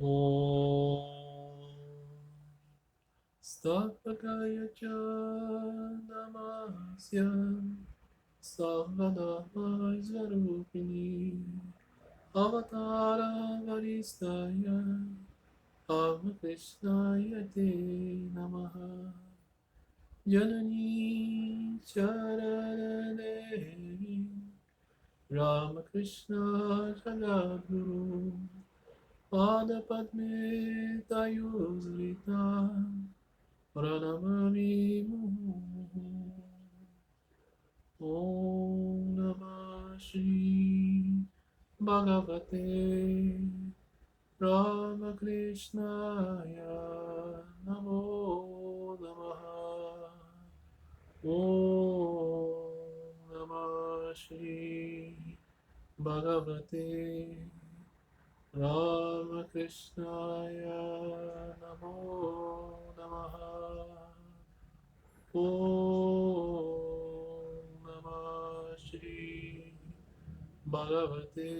Om Stapakaya cha Namasya Sarvadharmarupini Avatara Varistaya Krishnaya Te Namaha Janani Charanadevi Ramakrishna Jagadguru Padapadme Tayuslita Pranamami Muhu Om Namah Shri Bhagavate Ramakrishnaya Namo Namaha Om Namah Shri Bhagavate Ramakrishnaya Namo Namaha Om Namah Shri Bhagavate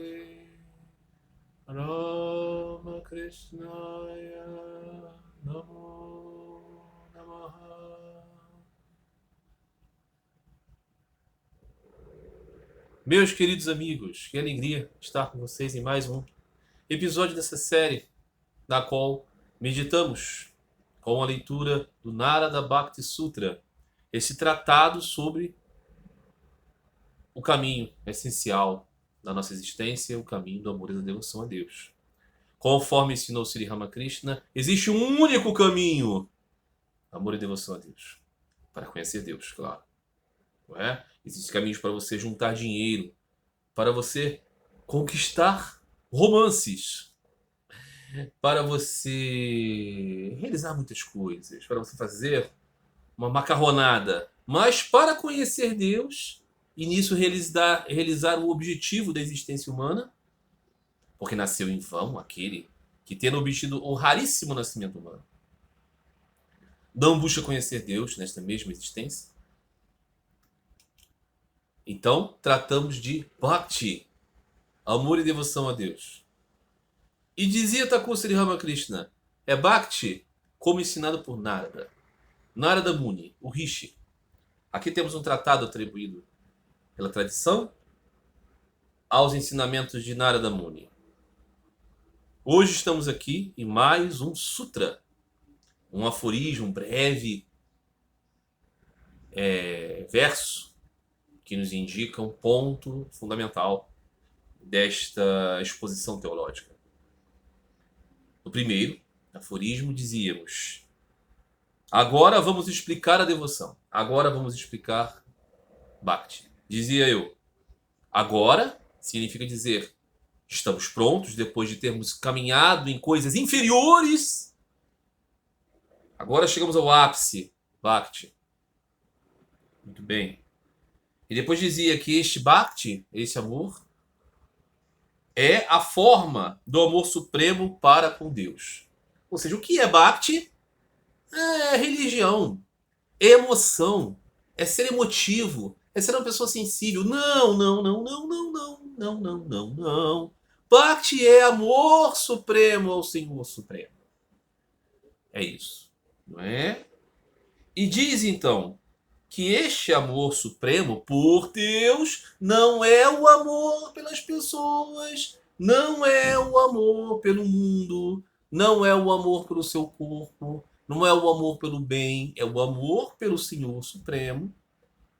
Ramakrishnaya Namo Namaha. Meus queridos amigos, que alegria estar com vocês em mais um episódio dessa série, na qual meditamos com a leitura do Narada Bhakti Sutra, esse tratado sobre o caminho essencial da nossa existência, o caminho do amor e da devoção a Deus. Conforme ensinou Sri Ramakrishna, existe um único caminho, amor e devoção a Deus, para conhecer Deus, claro. Não é? Existem caminhos para você juntar dinheiro, para você conquistar romances, para você realizar muitas coisas, para você fazer uma macarronada. Mas para conhecer Deus e nisso realizar o objetivo da existência humana, porque nasceu em vão aquele que, tendo obtido o raríssimo nascimento humano, não busca conhecer Deus nesta mesma existência. Então, tratamos de Bhakti, amor e devoção a Deus. E dizia Thakur Sri Ramakrishna, é Bhakti como ensinado por Narada. Narada Muni, o Rishi. Aqui temos um tratado atribuído pela tradição aos ensinamentos de Narada Muni. Hoje estamos aqui em mais um sutra, um aforismo, um breve verso que nos indica um ponto fundamental desta exposição teológica. No primeiro aforismo dizíamos: agora vamos explicar a devoção. Agora vamos explicar Bhakti. Dizia eu, agora significa dizer, estamos prontos depois de termos caminhado em coisas inferiores. Agora chegamos ao ápice, Bhakti. Muito bem. E depois dizia que este Bhakti, esse amor, é a forma do amor supremo para com Deus. Ou seja, o que é Bhakti? É religião, é emoção, é ser emotivo, é ser uma pessoa sensível. Não, não, não, não, não, não, não, não, não, não. Bhakti é amor supremo ao Senhor Supremo. É isso, não é? E diz então que este amor supremo por Deus não é o amor pelas pessoas, não é o amor pelo mundo, não é o amor pelo seu corpo, não é o amor pelo bem, é o amor pelo Senhor Supremo,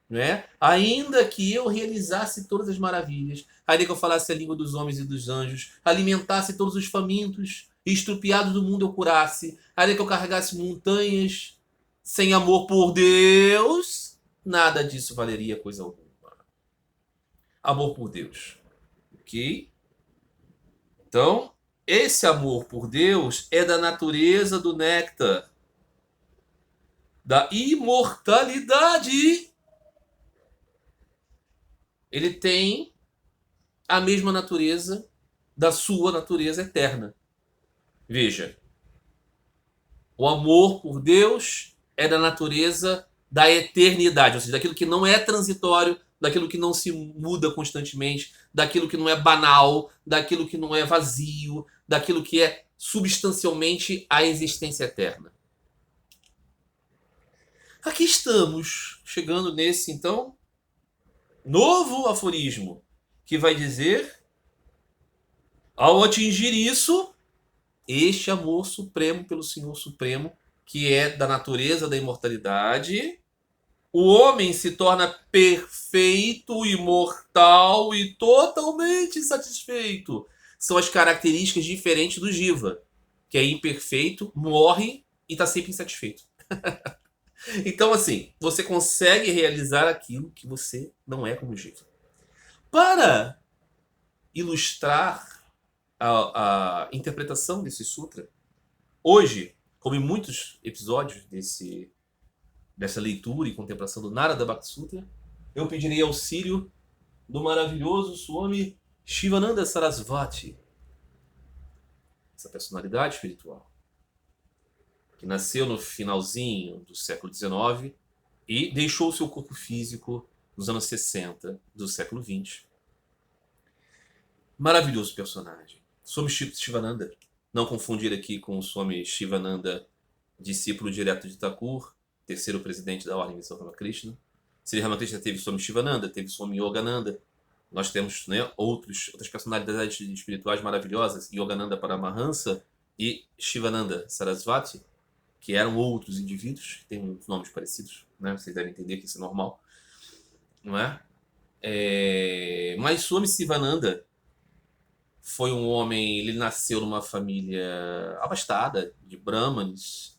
né? Ainda que eu realizasse todas as maravilhas, ainda que eu falasse a língua dos homens e dos anjos, alimentasse todos os famintos e estrupiados do mundo eu curasse, ainda que eu carregasse montanhas, sem amor por Deus, nada disso valeria coisa alguma. Amor por Deus. Ok? Então, esse amor por Deus é da natureza do néctar, da imortalidade. Ele tem a mesma natureza da sua natureza eterna. Veja, o amor por Deus é da natureza da eternidade, ou seja, daquilo que não é transitório, daquilo que não se muda constantemente, daquilo que não é banal, daquilo que não é vazio, daquilo que é substancialmente a existência eterna. Aqui estamos, chegando nesse, então, novo aforismo, que vai dizer: ao atingir isso, este amor supremo pelo Senhor Supremo, que é da natureza da imortalidade, o homem se torna perfeito, imortal e totalmente satisfeito. São as características diferentes do Jiva, que é imperfeito, morre e está sempre insatisfeito. Então, assim, você consegue realizar aquilo que você não é como Jiva. Para ilustrar a interpretação desse sutra, hoje, como em muitos episódios dessa leitura e contemplação do Narada Bhakti Sutra, eu pedirei auxílio do maravilhoso Swami Shivananda Sarasvati, essa personalidade espiritual, que nasceu no finalzinho do século XIX e deixou seu corpo físico nos anos 60 do século XX. Maravilhoso personagem. Swami Shivananda, não confundir aqui com o Swami Shivananda, discípulo direto de Thakur, terceiro presidente da Ordem de São Ramakrishna. Sri Ramakrishna teve Swami Shivananda, teve Swami Yogananda. Nós temos, né, outras personalidades espirituais maravilhosas, Yogananda Paramahansa e Shivananda Sarasvati, que eram outros indivíduos, que têm nomes parecidos, né? Vocês devem entender que isso é normal, não é? Mas Swami Shivananda foi um homem, ele nasceu numa família abastada, de brahmanes,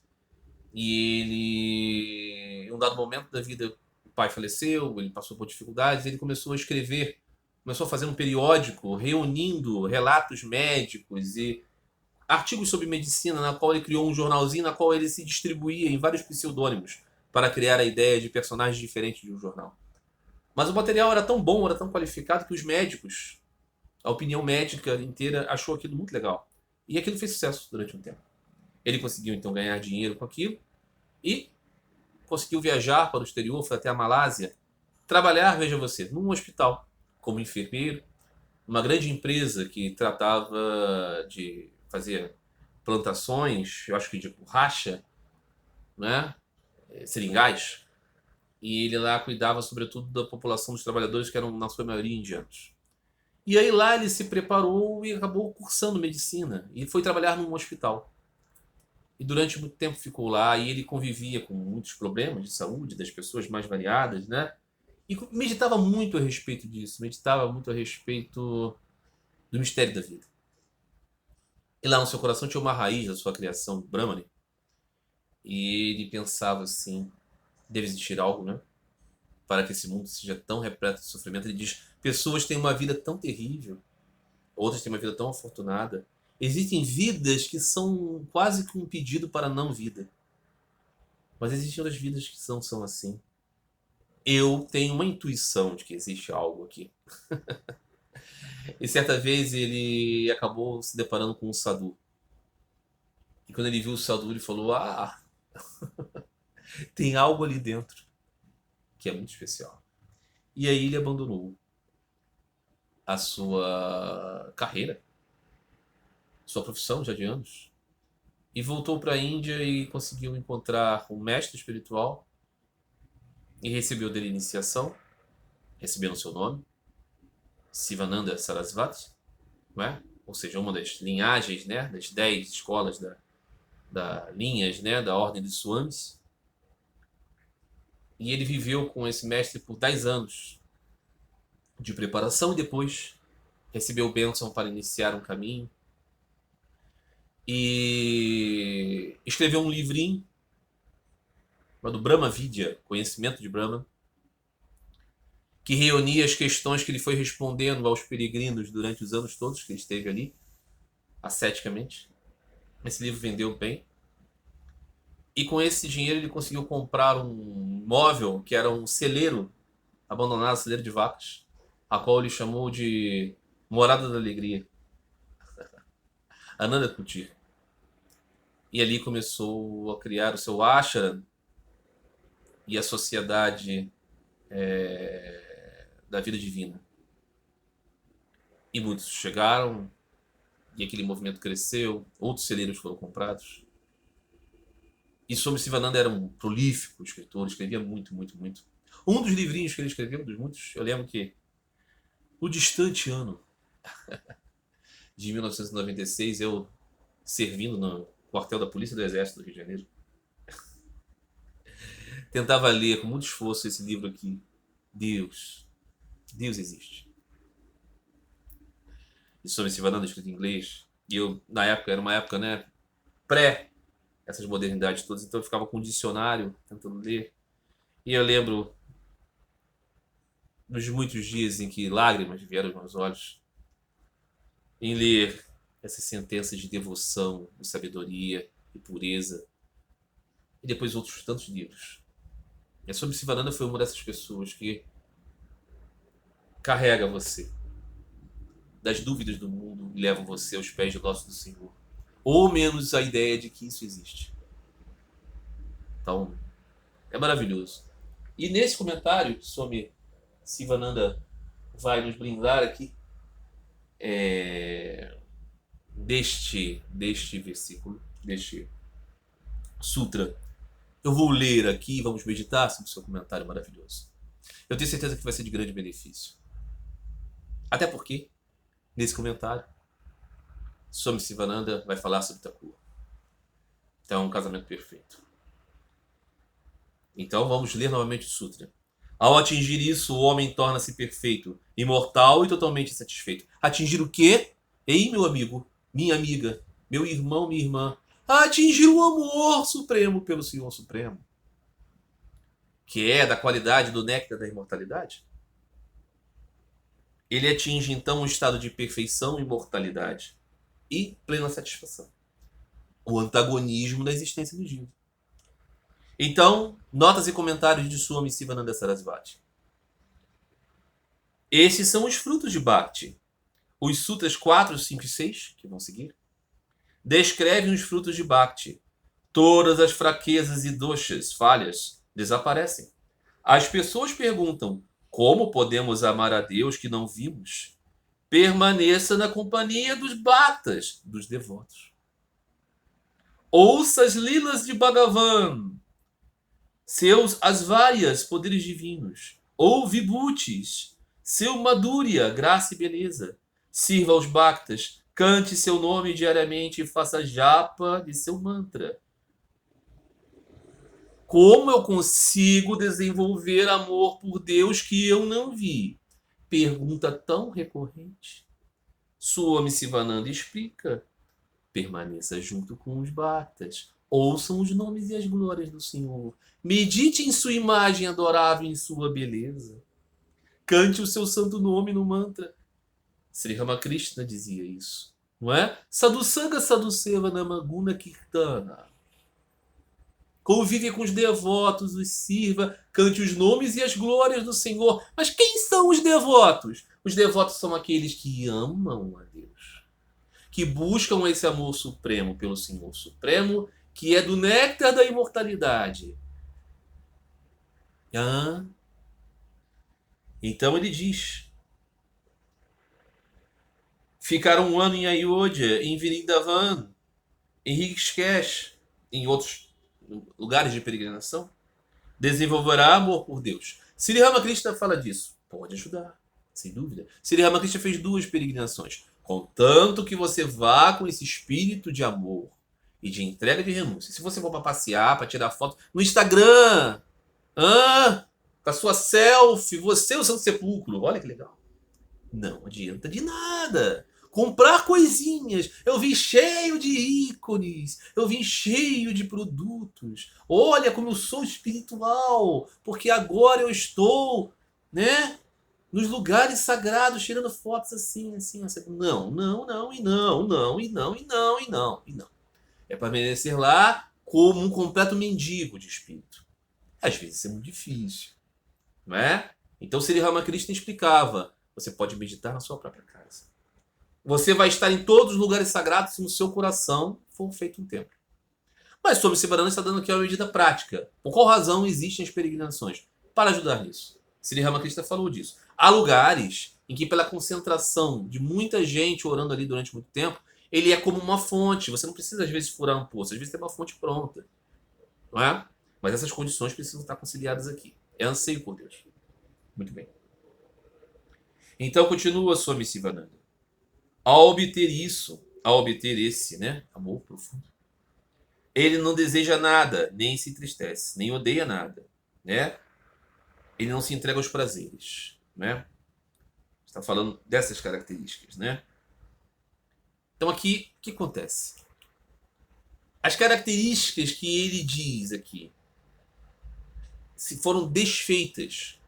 e ele, em um dado momento da vida, o pai faleceu, ele passou por dificuldades, ele começou a escrever, começou a fazer um periódico reunindo relatos médicos e artigos sobre medicina, na qual ele criou um jornalzinho na qual ele se distribuía em vários pseudônimos para criar a ideia de personagens diferentes de um jornal. Mas o material era tão bom, era tão qualificado, que os médicos, a opinião médica inteira, achou aquilo muito legal. E aquilo fez sucesso durante um tempo. Ele conseguiu então ganhar dinheiro com aquilo e conseguiu viajar para o exterior, foi até a Malásia, trabalhar, veja você, num hospital, como enfermeiro, uma grande empresa que tratava de fazer plantações, eu acho que de borracha, né? Seringais. E ele lá cuidava sobretudo da população dos trabalhadores, que eram na sua maioria indianos. E aí lá ele se preparou e acabou cursando medicina e foi trabalhar num hospital. E durante muito tempo ficou lá e ele convivia com muitos problemas de saúde das pessoas mais variadas, né? E meditava muito a respeito disso, meditava muito a respeito do mistério da vida. E lá no seu coração tinha uma raiz da sua criação, Brahmani. E ele pensava assim, deve existir algo, né? Para que esse mundo seja tão repleto de sofrimento. Ele diz, pessoas têm uma vida tão terrível, outras têm uma vida tão afortunada. Existem vidas que são quase que um pedido para a não vida. Mas existem outras vidas que são assim. Eu tenho uma intuição de que existe algo aqui. E certa vez ele acabou se deparando com um sadhu. E quando ele viu o sadhu, ele falou, tem algo ali dentro que é muito especial. E aí ele abandonou a sua carreira, sua profissão já de anos, e voltou para a Índia e conseguiu encontrar um mestre espiritual e recebeu dele iniciação, recebendo seu nome, Sivananda Sarasvati, não é? Ou seja, uma das linhagens, né, das 10 escolas da linhas, né, da ordem dos Swamis. E ele viveu com esse mestre por 10 anos de preparação e depois recebeu bênção para iniciar um caminho. E escreveu um livrinho chamado Brahma Vidya, Conhecimento de Brahma, que reunia as questões que ele foi respondendo aos peregrinos durante os anos todos que ele esteve ali, asceticamente. Esse livro vendeu bem. E com esse dinheiro ele conseguiu comprar um móvel que era um celeiro abandonado, celeiro de vacas, a qual ele chamou de Morada da Alegria, Ananda Kutir. E ali começou a criar o seu ashram e a sociedade da vida divina. E muitos chegaram, e aquele movimento cresceu, outros celeiros foram comprados. E Swami Sivananda era um prolífico escritor, escrevia muito, muito, muito. Um dos livrinhos que ele escreveu, dos muitos, eu lembro que no distante ano de 1996, eu servindo no quartel da Polícia do Exército do Rio de Janeiro, tentava ler com muito esforço esse livro aqui. Deus existe. E Swami Sivananda, escrito em inglês. E eu, na época, era uma época, né, pré essas modernidades todas, então eu ficava com um dicionário tentando ler. E eu lembro dos muitos dias em que lágrimas vieram aos meus olhos em ler essas sentenças de devoção, de sabedoria e pureza, e depois outros tantos livros. E a Swami Sivananda foi uma dessas pessoas que carrega você das dúvidas do mundo e leva você aos pés do nosso do Senhor. Ou menos a ideia de que isso existe. Então, é maravilhoso. E nesse comentário, Swami Sivananda vai nos brindar aqui deste versículo, deste sutra. Eu vou ler aqui e vamos meditar sobre o seu comentário maravilhoso. Eu tenho certeza que vai ser de grande benefício. Até porque, nesse comentário, Swami Sivananda vai falar sobre Thakur. Então é um casamento perfeito. Então vamos ler novamente o sutra. Ao atingir isso, o homem torna-se perfeito, imortal e totalmente satisfeito. Atingir o quê? Ei, meu amigo, minha amiga, meu irmão, minha irmã. Atingir o amor supremo pelo Senhor Supremo. Que é da qualidade do néctar da imortalidade. Ele atinge então um estado de perfeição, imortalidade e plena satisfação. O antagonismo da existência do Jiva. Então, notas e comentários de Swami Sivananda Sarasvati. Esses são os frutos de Bhakti. Os sutras 4, 5 e 6, que vão seguir, descrevem os frutos de Bhakti. Todas as fraquezas e doshas, falhas, desaparecem. As pessoas perguntam, como podemos amar a Deus que não vimos? Permaneça na companhia dos bhaktas, dos devotos. Ouça as lilas de Bhagavan, as várias poderes divinos, ou vibhutis, seu madhurya, graça e beleza. Sirva aos bhaktas, cante seu nome diariamente e faça japa de seu mantra. Como eu consigo desenvolver amor por Deus que eu não vi? Pergunta tão recorrente. Swami Sivananda explica. Permaneça junto com os bhaktas. Ouçam os nomes e as glórias do Senhor. Medite em sua imagem adorável e em sua beleza. Cante o seu santo nome no mantra. Sri Ramakrishna dizia isso. Não é? Sadhusanga Sadhuseva Namaguna Kirtana. Convive com os devotos, os sirva, cante os nomes e as glórias do Senhor. Mas quem são os devotos? Os devotos são aqueles que amam a Deus, que buscam esse amor supremo pelo Senhor Supremo, que é do néctar da imortalidade. Então ele diz: ficaram um ano em Ayodhya, em Vrindavan, em Rishikesh, em outros lugares de peregrinação, desenvolverá amor por Deus. Sri Ramakrishna fala disso. Pode ajudar, sem dúvida. Sri Ramakrishna fez 2 peregrinações. Contanto que você vá com esse espírito de amor e de entrega de renúncia. Se você for para passear, para tirar foto no Instagram, com a sua selfie, você o Santo Sepulcro, olha que legal. Não adianta de nada. Comprar coisinhas. Eu vim cheio de ícones. Eu vim cheio de produtos. Olha como eu sou espiritual. Porque agora eu estou, né, nos lugares sagrados, tirando fotos assim, assim, assim. Não. É para permanecer lá como um completo mendigo de espírito. Às vezes é muito difícil, não é? Então Sri Ramakrishna explicava: você pode meditar na sua própria casa. Você vai estar em todos os lugares sagrados se no seu coração for feito um templo. Mas Swami Sivananda está dando aqui uma medida prática. Por qual razão existem as peregrinações? Para ajudar nisso. Sri Ramakrishna falou disso. Há lugares em que, pela concentração de muita gente orando ali durante muito tempo, Ele é como uma fonte. Você não precisa, às vezes, furar um poço. Às vezes tem uma fonte pronta. Não é? Mas essas condições precisam estar conciliadas aqui. É anseio por Deus. Muito bem. Então, continua a sua missiva, Nanda. Ao obter isso, ao obter esse, né, amor profundo, ele não deseja nada, nem se entristece, nem odeia nada, né? Ele não se entrega aos prazeres, né? Está falando dessas características, né? Então aqui, o que acontece? As características que ele diz aqui se foram desfeitas,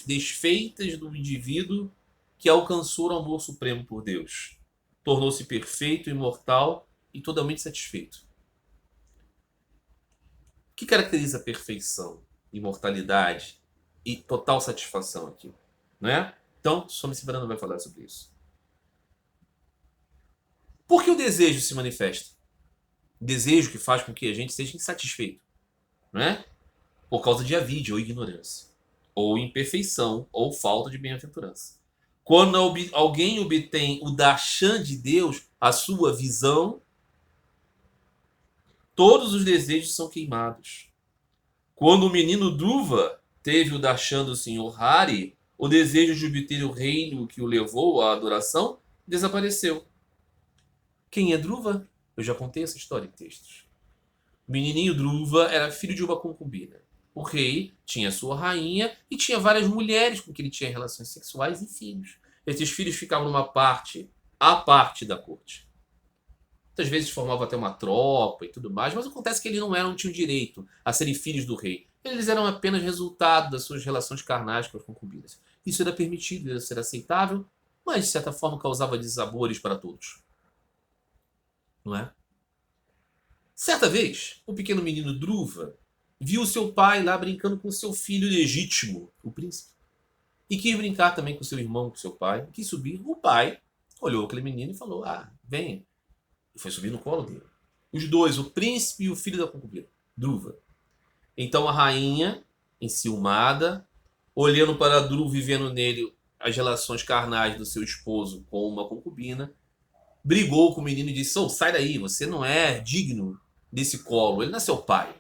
desfeitas do indivíduo que alcançou o amor supremo por Deus. Tornou-se perfeito, imortal e totalmente satisfeito. O que caracteriza a perfeição, imortalidade e total satisfação aqui? Não é? Então, Swami Sivananda vai falar sobre isso. Por que o desejo se manifesta? O desejo que faz com que a gente seja insatisfeito. Não é? Por causa de avidya ou ignorância, ou imperfeição, ou falta de bem-aventurança. Quando alguém obtém o darshan de Deus, a sua visão, todos os desejos são queimados. Quando o menino Dhruva teve o darshan do Senhor Hari, o desejo de obter o reino que o levou à adoração desapareceu. Quem é Dhruva? Eu já contei essa história em textos. O menininho Dhruva era filho de uma concubina. O rei tinha sua rainha e tinha várias mulheres com que ele tinha relações sexuais e filhos. Esses filhos ficavam numa parte, à parte da corte. Muitas vezes formavam até uma tropa e tudo mais, mas acontece que eles não tinham direito a serem filhos do rei. Eles eram apenas resultado das suas relações carnais com as concubinas. Isso era permitido, era ser aceitável, mas de certa forma causava dissabores para todos. Não é? Certa vez, o pequeno menino Dhruva viu seu pai lá brincando com seu filho legítimo, o príncipe. E quis brincar também com seu irmão, com seu pai. Quis subir. O pai olhou aquele menino e falou, venha. E foi subir no colo dele. Os dois, o príncipe e o filho da concubina, Dhruva. Então a rainha, enciumada, olhando para Dhruva e vendo nele as relações carnais do seu esposo com uma concubina, brigou com o menino e disse, sai daí, você não é digno desse colo. Ele não é seu pai.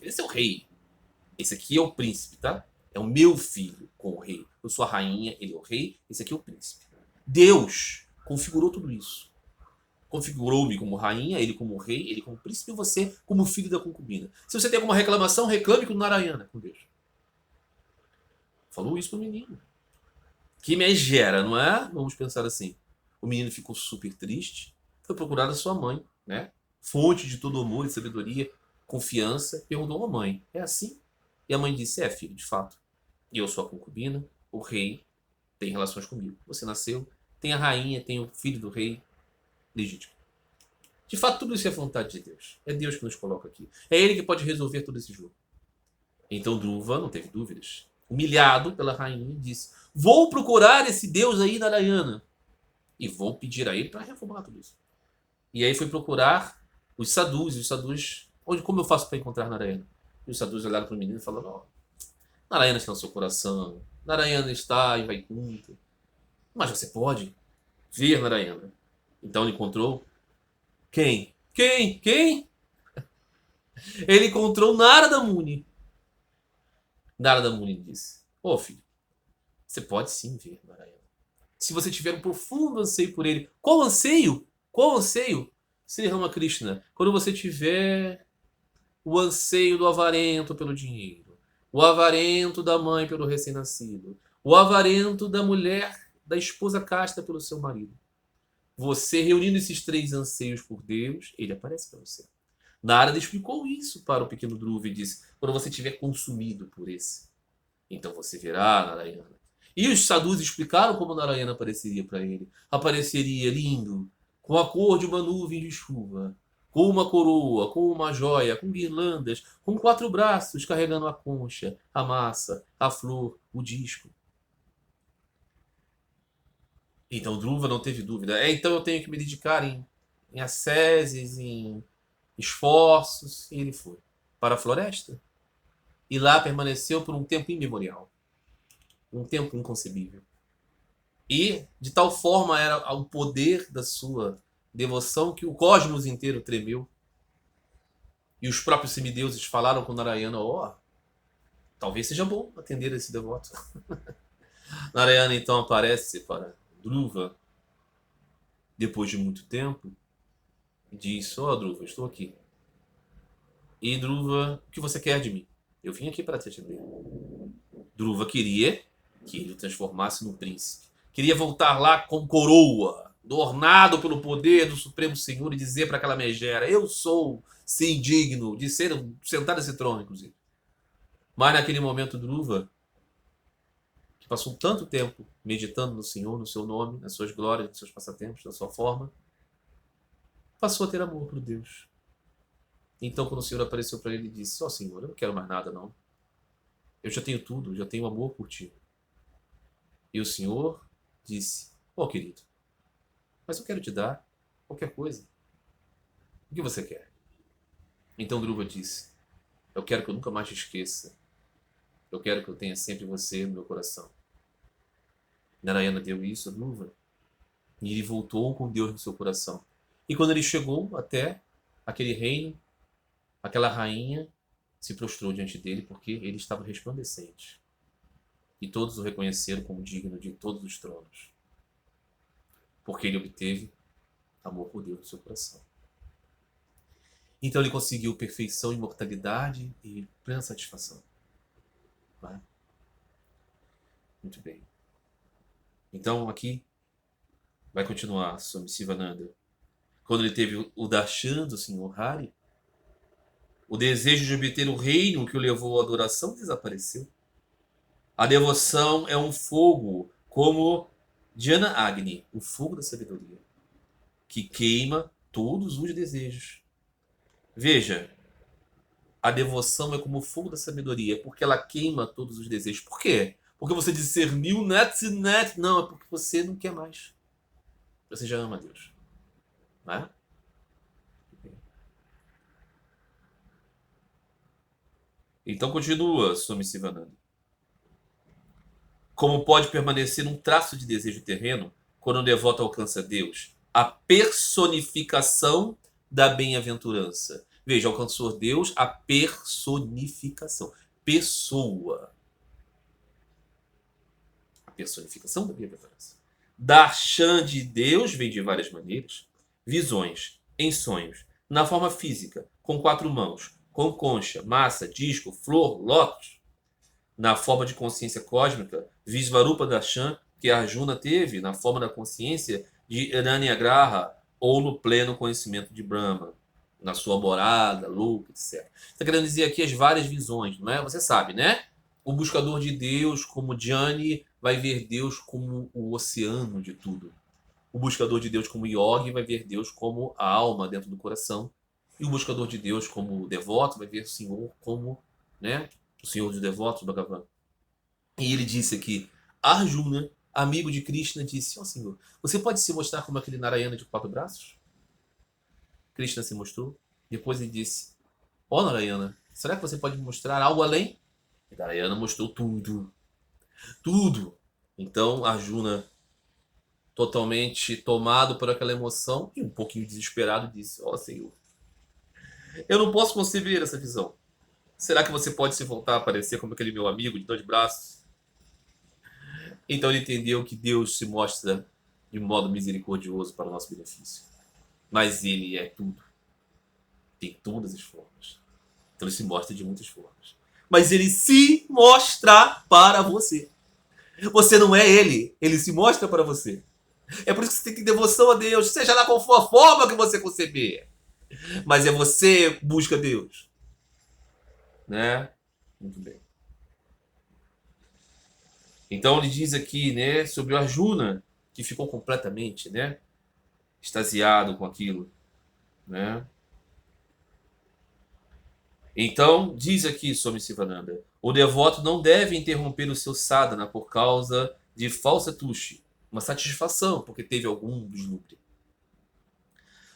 Ele é seu rei. Esse aqui é o príncipe, tá? É o meu filho com o rei. Eu sou a rainha, ele é o rei, esse aqui é o príncipe. Deus configurou tudo isso. Configurou-me como rainha, ele como rei, ele como príncipe e você como filho da concubina. Se você tem alguma reclamação, reclame com Narayana, com Deus. Falou isso pro menino. Que megera, não é? Vamos pensar assim. O menino ficou super triste, foi procurar a sua mãe, né? Fonte de todo amor e sabedoria, confiança, perguntou à mãe, é assim? E a mãe disse, filho, de fato. Eu sou a concubina, o rei tem relações comigo. Você nasceu, tem a rainha, tem o filho do rei legítimo. De fato, tudo isso é vontade de Deus. É Deus que nos coloca aqui. É Ele que pode resolver todo esse jogo. Então Dhruva não teve dúvidas. Humilhado pela rainha, disse, vou procurar esse Deus aí, Narayana. E vou pedir a ele para reformar tudo isso. E aí foi procurar os sadhus. E os sadhus, como eu faço para encontrar Narayana? E os sadhus olharam para o menino e falaram, Narayana está no seu coração. Narayana está em Vaikuntha. Mas você pode ver Narayana. Então ele encontrou quem? Quem? Ele encontrou Narada Muni. Narada Muni disse, filho, você pode sim ver Narayana. Se você tiver um profundo anseio por ele. Qual anseio? Sri Ramakrishna. Quando você tiver o anseio do avarento pelo dinheiro, o avarento da mãe pelo recém-nascido, o avarento da mulher, da esposa casta pelo seu marido. Você reunindo esses três anseios por Deus, ele aparece para você. Narada explicou isso para o pequeno Dhruva e disse, quando você tiver consumido por esse, então você verá Narayana. E os sadhus explicaram como Narayana apareceria para ele. Apareceria lindo, com a cor de uma nuvem de chuva, com uma coroa, com uma joia, com guirlandas, com 4 braços carregando a concha, a massa, a flor, o disco. Então Dhruva não teve dúvida. Então eu tenho que me dedicar em asceses, em esforços. E ele foi para a floresta. E lá permaneceu por um tempo imemorial. Um tempo inconcebível. E de tal forma era o poder da sua devoção que o cosmos inteiro tremeu. E os próprios semideuses falaram com Narayana, talvez seja bom atender esse devoto. Narayana então aparece para Dhruva, depois de muito tempo, e diz, Dhruva, estou aqui. E Dhruva, o que você quer de mim? Eu vim aqui para te atender. Dhruva queria que ele o transformasse num príncipe. Queria voltar lá com coroa, ornado pelo poder do Supremo Senhor e dizer para aquela megera, eu sou, sim, digno de sentar nesse trono, inclusive. Mas naquele momento, Dhruva, que passou tanto tempo meditando no Senhor, no seu nome, nas suas glórias, nos seus passatempos, na sua forma, passou a ter amor por Deus. Então, quando o Senhor apareceu para ele, ele disse, Senhor, eu não quero mais nada, não. Eu já tenho tudo, já tenho amor por ti. E o Senhor disse, querido, mas eu quero te dar qualquer coisa. O que você quer? Então Dhruva disse, eu quero que eu nunca mais te esqueça. Eu quero que eu tenha sempre você no meu coração. Narayana deu isso a Dhruva. E ele voltou com Deus no seu coração. E quando ele chegou até aquele reino, aquela rainha se prostrou diante dele porque ele estava resplandecente. E todos o reconheceram como digno de todos os tronos. Porque ele obteve amor por Deus no seu coração. Então ele conseguiu perfeição, imortalidade e plena satisfação. Vai? Muito bem. Então aqui vai continuar Swami Sivananda. Quando ele teve o darshan do Senhor Hari, o desejo de obter o reino que o levou à adoração desapareceu. A devoção é um fogo como Jnana Agni, o fogo da sabedoria, que queima todos os desejos. Veja, a devoção é como o fogo da sabedoria, porque ela queima todos os desejos. Por quê? Porque você discerniu net. Não, é porque você não quer mais. Você já ama Deus. Não é? Então continua Swami Sivananda. Como pode permanecer um traço de desejo terreno quando o devoto alcança Deus? A personificação da bem-aventurança. Veja, alcançou Deus, a personificação. Pessoa. A personificação da bem-aventurança. Darshan de Deus vem de várias maneiras. Visões, em sonhos, na forma física, com 4 mãos, com concha, massa, disco, flor, lótus. Na forma de consciência cósmica, Visvarupa Darshan, que Arjuna teve na forma da consciência de Hiranyagraha, ou no pleno conhecimento de Brahma, na sua morada, louca, etc. Está querendo dizer aqui as várias visões, não é? Você sabe, né? O buscador de Deus, como Jnani, vai ver Deus como o oceano de tudo. O buscador de Deus como Yogi vai ver Deus como a alma dentro do coração. E o buscador de Deus como devoto vai ver o Senhor como, né, o Senhor dos devotos, Bhagavan. E ele disse aqui, Arjuna, amigo de Krishna, disse, Senhor, você pode se mostrar como aquele Narayana de 4 braços? Krishna se mostrou. Depois ele disse, Narayana, será que você pode me mostrar algo além? E Narayana mostrou tudo. Tudo. Então Arjuna, totalmente tomado por aquela emoção e um pouquinho desesperado, disse, Senhor, eu não posso conceber essa visão. Será que você pode se voltar a aparecer como aquele meu amigo de 2 braços? Então ele entendeu que Deus se mostra de modo misericordioso para o nosso benefício. Mas ele é tudo. Tem todas as formas. Então ele se mostra de muitas formas. Mas ele se mostra para você. Você não é ele. Ele se mostra para você. É por isso que você tem que ter devoção a Deus, seja lá qual for a forma que você conceber. Mas é você que busca Deus. Né? Muito bem. Então ele diz aqui, né, sobre o Arjuna, que ficou completamente, né, extasiado com aquilo, né? Então diz aqui Swami Sivananda, o devoto não deve interromper o seu sadhana por causa de falsa tushi, uma satisfação porque teve algum vislumbre.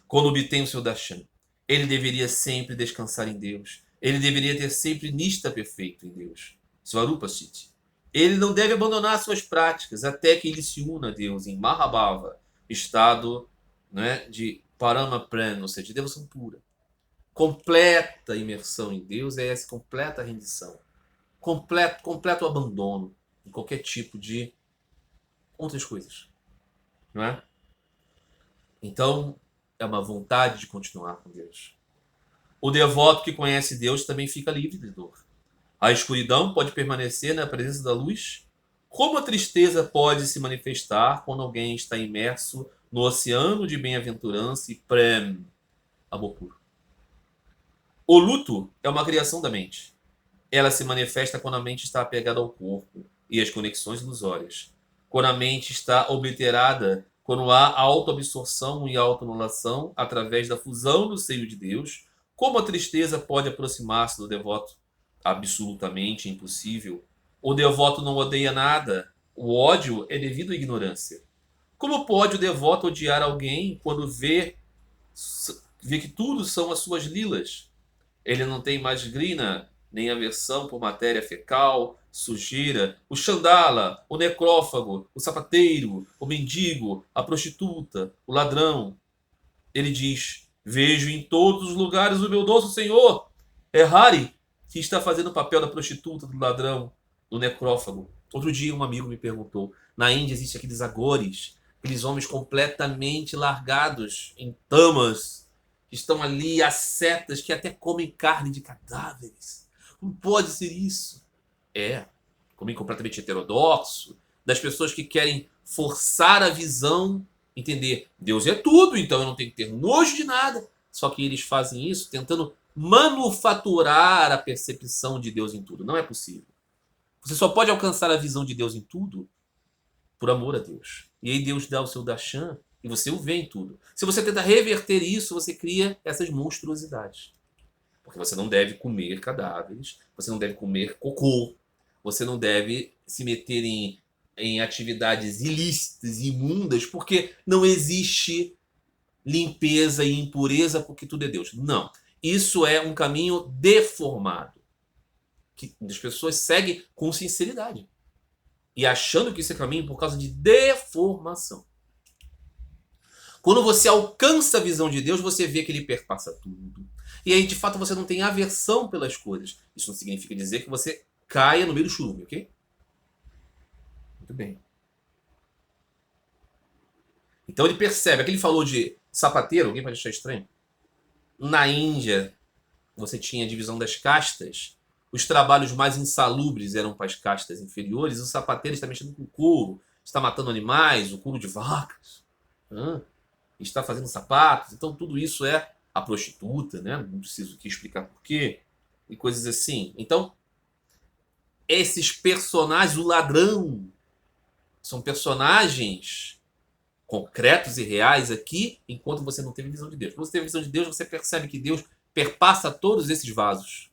Quando obtém o seu darshan, ele deveria sempre descansar em Deus. Ele deveria ter sempre nishta perfeito em Deus. Svarupa Siddhi. Ele não deve abandonar suas práticas até que ele se una a Deus em Mahabhava, estado, né, de Parama Pran, ou seja, devoção pura. Completa imersão em Deus é essa completa rendição. Completo abandono em qualquer tipo de outras coisas. Não é? Então, é uma vontade de continuar com Deus. O devoto que conhece Deus também fica livre de dor. A escuridão pode permanecer na presença da luz. Como a tristeza pode se manifestar quando alguém está imerso no oceano de bem-aventurança e prem, amor puro? O luto é uma criação da mente. Ela se manifesta quando a mente está apegada ao corpo e às conexões ilusórias. Quando a mente está obliterada, quando há autoabsorção e autoanulação através da fusão do seio de Deus, como a tristeza pode aproximar-se do devoto? Absolutamente impossível. O devoto não odeia nada. O ódio é devido à ignorância. Como pode o devoto odiar alguém quando vê que tudo são as suas lilas? Ele não tem mais grina, nem aversão por matéria fecal, sujeira, o chandala, o necrófago, o sapateiro, o mendigo, a prostituta, o ladrão. Ele diz: vejo em todos os lugares o meu doce Senhor. É Hari que está fazendo o papel da prostituta, do ladrão, do necrófago. Outro dia um amigo me perguntou: na Índia existem aqueles agores, aqueles homens completamente largados em tamas, que estão ali ascetas, que até comem carne de cadáveres. Como pode ser isso? É, comem completamente heterodoxo, das pessoas que querem forçar a visão, entender Deus é tudo, então eu não tenho que ter nojo de nada. Só que eles fazem isso tentando manufaturar a percepção de Deus em tudo. Não é possível. Você só pode alcançar a visão de Deus em tudo por amor a Deus. E aí Deus dá o seu darshan e você o vê em tudo. Se você tenta reverter isso, você cria essas monstruosidades. Porque você não deve comer cadáveres, você não deve comer cocô, você não deve se meter em atividades ilícitas, imundas, porque não existe limpeza e impureza, porque tudo é Deus. Não. Isso é um caminho deformado, que as pessoas seguem com sinceridade e achando que isso é caminho por causa de deformação. Quando você alcança a visão de Deus, você vê que ele perpassa tudo. E aí, de fato, você não tem aversão pelas coisas. Isso não significa dizer que você caia no meio do churume, ok? Muito bem. Então ele percebe. Aqui ele falou de sapateiro, alguém pode achar estranho? Na Índia, você tinha a divisão das castas. Os trabalhos mais insalubres eram para as castas inferiores. O sapateiro está mexendo com couro, está matando animais, o couro de vacas. Está fazendo sapatos. Então tudo isso é a prostituta, né? Não preciso aqui explicar por quê. E coisas assim. Então, esses personagens, o ladrão, são personagens concretos e reais aqui, enquanto você não teve visão de Deus. Quando você teve visão de Deus, você percebe que Deus perpassa todos esses vasos.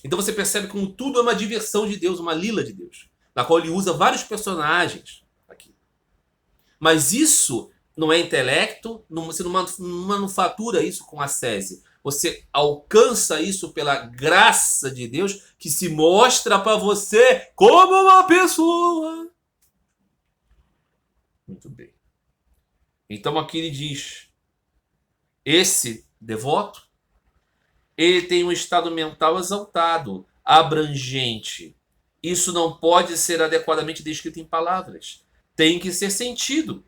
Então você percebe como tudo é uma diversão de Deus, uma lila de Deus, na qual ele usa vários personagens aqui. Mas isso não é intelecto, você não manufatura isso com ascese. Você alcança isso pela graça de Deus, que se mostra para você como uma pessoa. Muito bem. Então aqui ele diz: esse devoto, ele tem um estado mental exaltado, abrangente. Isso não pode ser adequadamente descrito em palavras. Tem que ser sentido.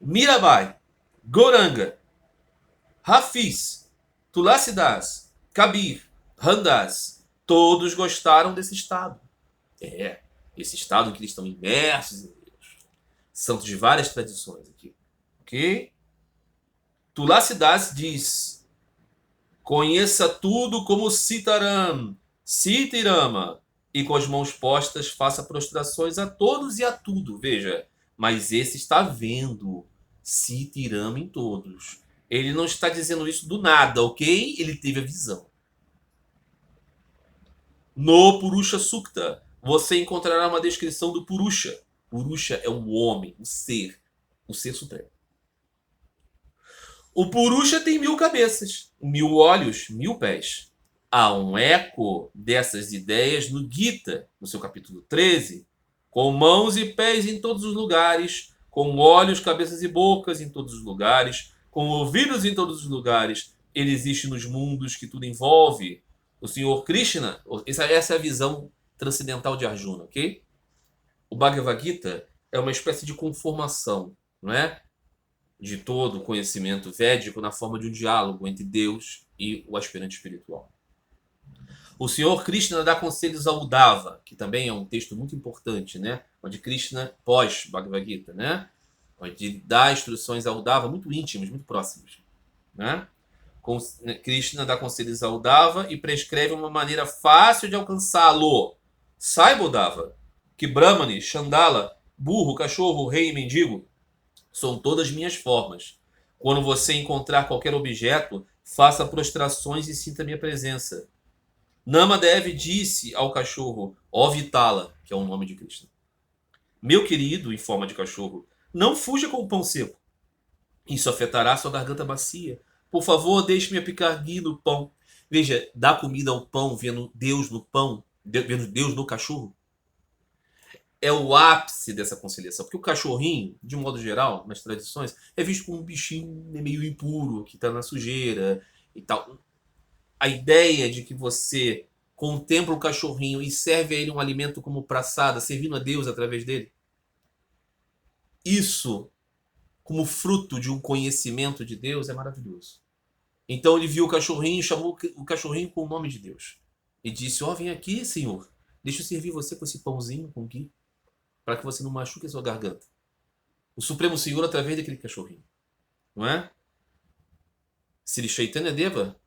Mirabai, Goranga, Hafiz, Tulasidas, Kabir, Ramdas, todos gostaram desse estado. Esse estado em que eles estão imersos em Deus. Santos de várias tradições aqui. Ok? Tulasidas diz: conheça tudo como Sitaram, Sitirama, e com as mãos postas faça prostrações a todos e a tudo. Veja, mas esse está vendo Sitirama em todos. Ele não está dizendo isso do nada, ok? Ele teve a visão. No Purusha Sukta, você encontrará uma descrição do Purusha. Purusha é um homem, um ser supremo. O Purusha tem 1000 cabeças, 1000 olhos, 1000 pés. Há um eco dessas ideias no Gita, no seu capítulo 13, com mãos e pés em todos os lugares, com olhos, cabeças e bocas em todos os lugares, com ouvidos em todos os lugares. Ele existe nos mundos que tudo envolve. O Senhor Krishna, essa é a visão transcendental de Arjuna, ok? O Bhagavad Gita é uma espécie de conformação, não é? De todo o conhecimento védico na forma de um diálogo entre Deus e o aspirante espiritual. O Senhor Krishna dá conselhos ao Uddhava, que também é um texto muito importante, né? Onde Krishna, pós Bhagavad Gita, né? Onde dá instruções ao Uddhava muito íntimas, muito próximas, né? Krishna dá conselhos ao Uddhava e prescreve uma maneira fácil de alcançá-lo. Saiba, Uddhava, que Brahmani, Chandala, burro, cachorro, rei e mendigo são todas minhas formas. Quando você encontrar qualquer objeto, faça prostrações e sinta minha presença. Namadev disse ao cachorro, ó Vitala, que é o nome de Krishna. Meu querido, em forma de cachorro, não fuja com o pão seco. Isso afetará sua garganta macia. Por favor, deixe-me aplicar ghee no pão. Veja, dar comida ao pão, vendo Deus no pão, vendo Deus no cachorro, é o ápice dessa conciliação. Porque o cachorrinho, de modo geral, nas tradições, é visto como um bichinho meio impuro, que está na sujeira e tal. A ideia de que você contempla o cachorrinho e serve a ele um alimento como praçada, servindo a Deus através dele, isso, como fruto de um conhecimento de Deus, é maravilhoso. Então ele viu o cachorrinho, chamou o cachorrinho com o nome de Deus. E disse, ó, vem aqui, Senhor. Deixa eu servir você com esse pãozinho, com ghee, para que você não machuque a sua garganta. O Supremo Senhor através daquele cachorrinho. Não é? Sri Chaitanya Deva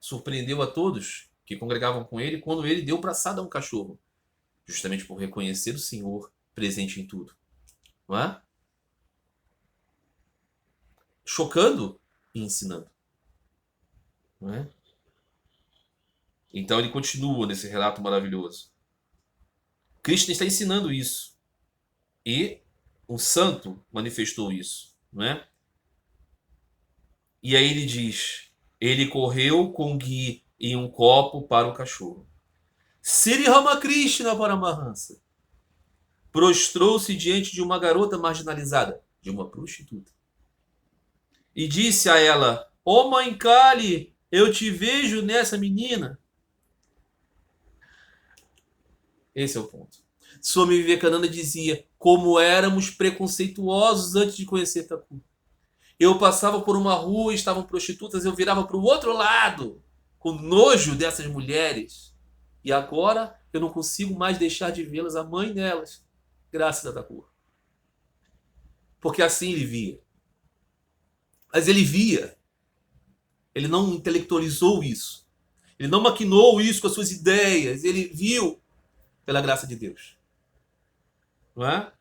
surpreendeu a todos que congregavam com ele quando ele deu braçada a um cachorro. Justamente por reconhecer o Senhor presente em tudo. Não é? Chocando e ensinando. Não é? Então ele continua nesse relato maravilhoso. Krishna está ensinando isso. E um santo manifestou isso. Não é? E aí ele diz, ele correu com ghee em um copo para o cachorro. Sri Ramakrishna Paramahansa prostrou-se diante de uma garota marginalizada, de uma prostituta. E disse a ela, ó mãe Kali, eu te vejo nessa menina. Esse é o ponto. Swami Vivekananda dizia, como éramos preconceituosos antes de conhecer Thakur. Eu passava por uma rua e estavam prostitutas, eu virava para o outro lado, com nojo dessas mulheres. E agora eu não consigo mais deixar de vê-las, a mãe delas, graças a Thakur. Porque assim ele via. Mas ele via. Ele não intelectualizou isso. Ele não maquinou isso com as suas ideias. Ele viu pela graça de Deus. Não é?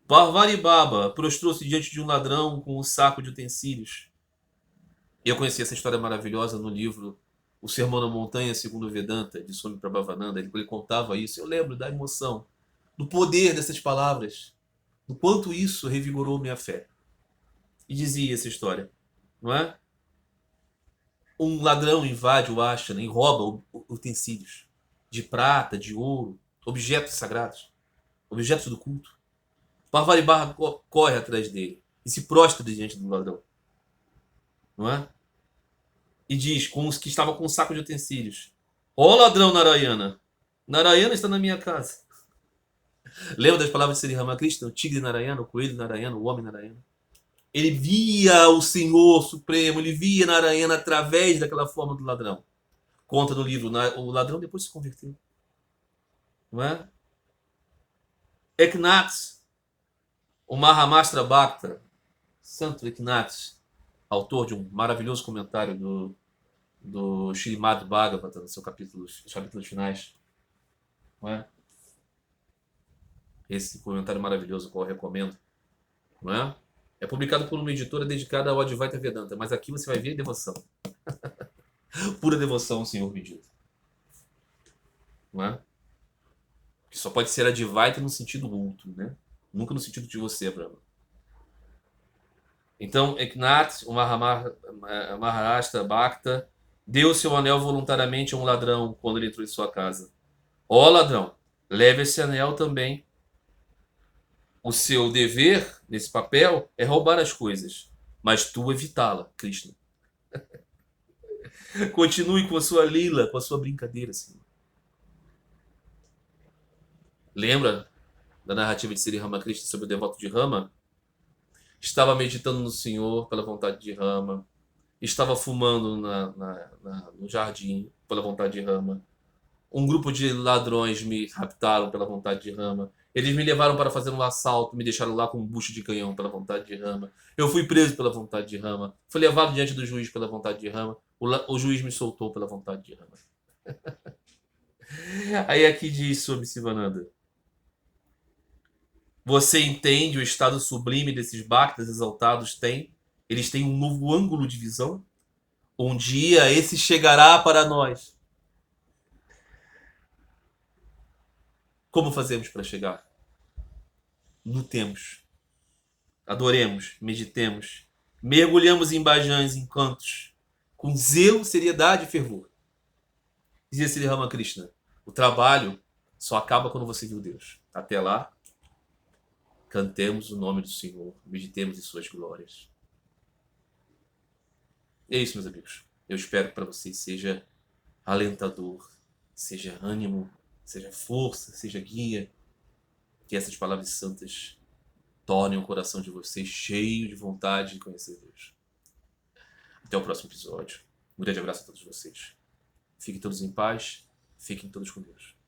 Parvati Baba prostrou-se diante de um ladrão com um saco de utensílios. E eu conheci essa história maravilhosa no livro O Sermão na Montanha, segundo o Vedanta, de Swami Prabhavananda. Ele contava isso. Eu lembro da emoção, do poder dessas palavras, do quanto isso revigorou minha fé. E dizia essa história, não é? Um ladrão invade o ashrama e rouba utensílios de prata, de ouro, objetos sagrados, objetos do culto. Parvati Baba corre atrás dele e se prostra diante do ladrão, não é? E diz com os que estavam com um saco de utensílios, ó ladrão Narayana, Narayana está na minha casa. Lembra das palavras de Sri Ramakrishna, o tigre Narayana, o coelho Narayana, o homem Narayana? Ele via o Senhor Supremo, ele via Narayana através daquela forma do ladrão. Conta no livro, o ladrão depois se converteu. Não é? Eknath, o Mahamashtra Bhakta, Santo Eknath, autor de um maravilhoso comentário do Srimad Bhagavatam, nos capítulos finais. Não é? Esse comentário maravilhoso, qual eu recomendo. Não é? É publicado por uma editora dedicada ao Advaita Vedanta, mas aqui você vai ver devoção. Pura devoção ao Senhor bendito. Não é? Que só pode ser Advaita no sentido outro, né? Nunca no sentido de você, Brahma. Então, Eknath, o Maharashtra Bhakta, deu seu anel voluntariamente a um ladrão quando ele entrou em sua casa. Ó ladrão, Leve esse anel também. O seu dever nesse papel é roubar as coisas, mas tu evitá-la, Krishna. Continue com a sua lila, com a sua brincadeira, Senhor. Lembra da narrativa de Sri Ramakrishna sobre o devoto de Rama? Estava meditando no Senhor pela vontade de Rama. Estava fumando no jardim pela vontade de Rama. Um grupo de ladrões me raptaram pela vontade de Rama. Eles me levaram para fazer um assalto, me deixaram lá com um bucho de canhão pela vontade de Rama. Eu fui preso pela vontade de Rama. Fui levado diante do juiz pela vontade de Rama. O juiz me soltou pela vontade de Rama. Aí aqui diz sobre Sivananda. Você entende o estado sublime desses bhaktas exaltados têm? Eles têm um novo ângulo de visão? Um dia esse chegará para nós. Como fazemos para chegar? Lutemos, adoremos, meditemos, mergulhamos em bhajans, em cantos, com zelo, seriedade e fervor. Dizia Sri Ramakrishna, o trabalho só acaba quando você viu Deus. Até lá, cantemos o nome do Senhor, meditemos em suas glórias. É isso, meus amigos. Eu espero que para vocês seja alentador, seja ânimo, seja força, seja guia. Que essas palavras santas tornem o coração de vocês cheio de vontade de conhecer Deus. Até o próximo episódio. Um grande abraço a todos vocês. Fiquem todos em paz. Fiquem todos com Deus.